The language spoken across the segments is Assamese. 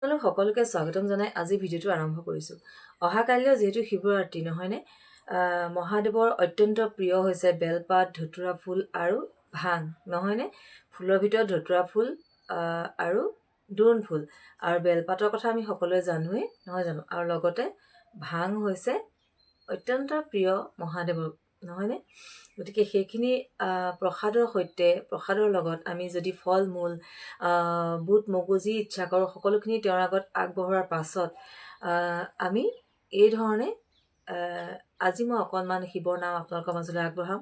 সকলোকে স্বাগতম জনাই আজি ভিডিঅ'টো আৰম্ভ কৰিছোঁ। অহাকালিলৈ যিহেতু শিৱৰাত্ৰি নহয়নে, মহাদেৱৰ অত্যন্ত প্ৰিয় হৈছে বেলপাত, ধতুৰা ফুল আৰু ভাং নহয়নে। ফুলৰ ভিতৰত ধতুৰা ফুল আৰু দোৰোণ ফুল আৰু বেলপাতৰ কথা আমি সকলোৱে জানোৱেই নহয় জানো, আৰু লগতে ভাং হৈছে অত্যন্ত প্ৰিয় মহাদেৱৰ নহয়নে। গতিকে সেইখিনি প্ৰসাদৰ সৈতে প্ৰসাদৰ লগত আমি যদি ফল মূল বুট মগু যি ইচ্ছা কৰোঁ সকলোখিনি তেওঁৰ আগত আগবঢ়োৱাৰ পাছত আমি এই ধৰণে আজি মই অকণমান শিৱৰ নাম আপোনালোকৰ মাজলৈ আগবঢ়াম।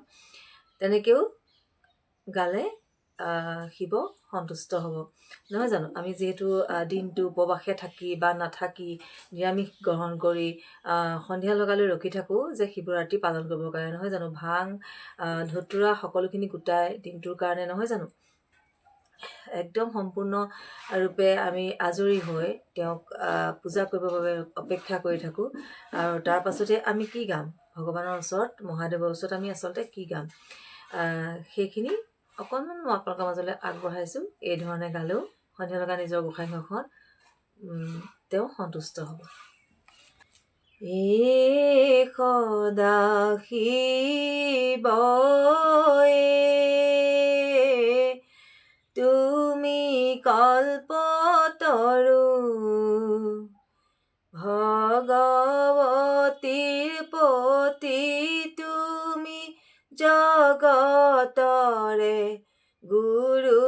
তেনেকৈও গালে শিৱ সন্তুষ্ট হ'ব নহয় জানো। আমি যিহেতু দিনটো উপবাসে থাকি বা নাথাকি নিৰামিষ গ্ৰহণ কৰি সন্ধিয়া লগালৈ ৰখি থাকোঁ যে শিৱৰাত্ৰি পালন কৰিবৰ কাৰণে নহয় জানো। ভাং ধতুৰা সকলোখিনি গোটাই দিনটোৰ কাৰণে নহয় জানো। একদম সম্পূৰ্ণ ৰূপে আমি আজৰি হৈ তেওঁক পূজা কৰিবৰ বাবে অপেক্ষা কৰি থাকোঁ। আৰু তাৰ পাছতে আমি কি গাম ভগৱানৰ ওচৰত, মহাদেৱৰ ওচৰত আমি আচলতে কি গাম, সেইখিনি অকণমান মই আপোনালোকৰ মাজলৈ আগবঢ়াইছোঁ। এই ধৰণে গালেও সন্ধিয়া লগা নিজৰ গোসাঁই ঘৰখনত তেওঁ সন্তুষ্ট হ'ব। সদা শিৱয়ে তুমি কল্পতৰু, ভগৱতীৰ পতি তুমি জগতৰে গুৰু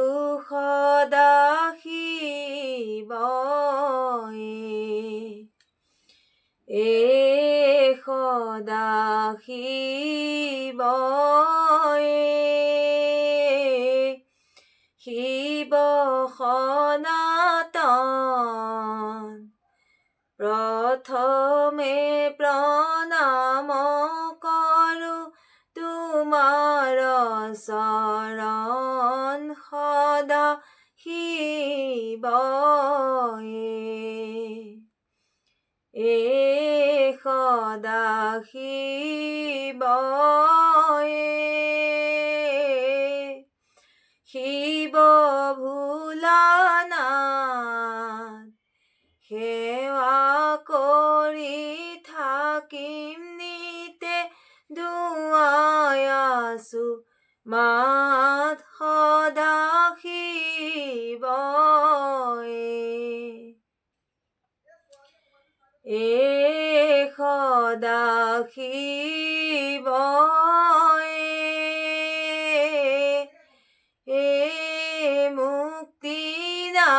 সদা শিৱয়ে সদা শিৱয়ে শিৱ সনাতন প্ৰথমে প্ৰণাম কৰোঁ তোমাৰ চৰণ সদা শিৱয়ে সদা শিৱয়ে শিৱ ভোলানাথ সেৱা কৰি থাকিম নিতে দুৱাই আছো মাত সদা শিৱয়ে সদা শিৱয়ে মুক্তিনাথ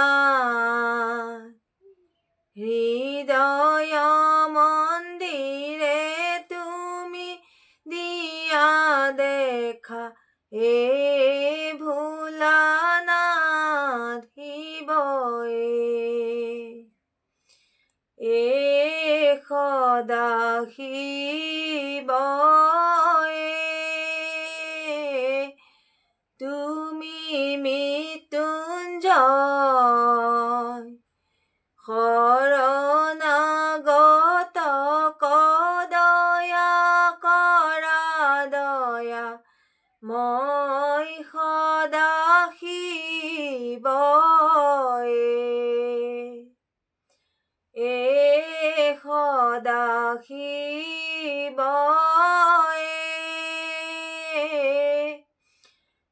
হৃদয় মন্দিৰে তুমি দিয়া দেখা ভোলানাথ শিৱয়ে সদা শিৱয়ে তুমি মৃত্যুঞ্জয় শৰণাগত কদয়া কৰা দয়া মই সদা শিৱয়ে সদা শিৱয়ে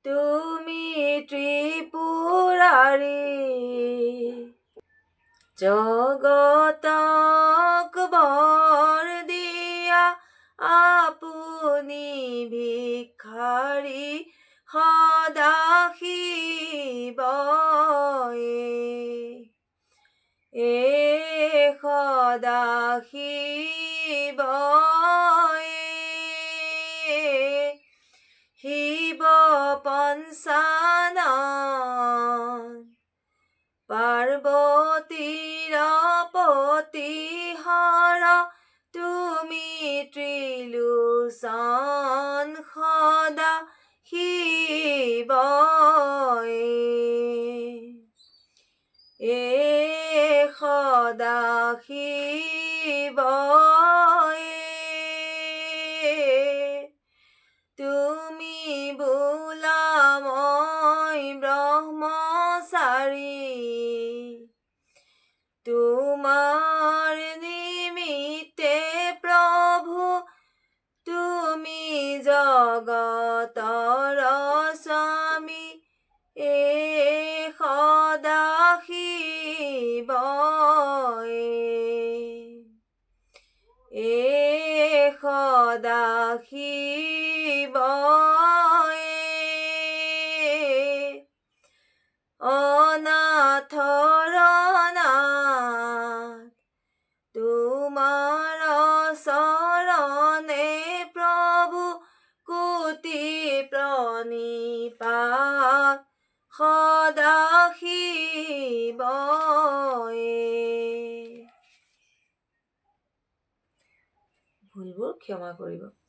তুমি ত্ৰিপুৰাৰী জগতক বৰ দিয়া আপুনি ভিক্ষাৰী সদা শিৱয়ে সদা শিৱয়ে শিৱ পঞ্চানন পাৰ্বতীৰ পতি হৰ তুমি ত্ৰিলোচন সদা শিৱয়ে সদা শিৱয়ে তুমি বোলাময় ব্ৰহ্মচাৰী তোমাৰ নিমিত্তে প্ৰভু তুমি জগতৰ স্বামী সদা শিৱ সদা শিৱ অনাথৰ নাথ তোমাৰ চৰণে প্ৰভু কোটি প্ৰণিপাত সদা শিৱ ভুলবোৰ ক্ষমা কৰিব।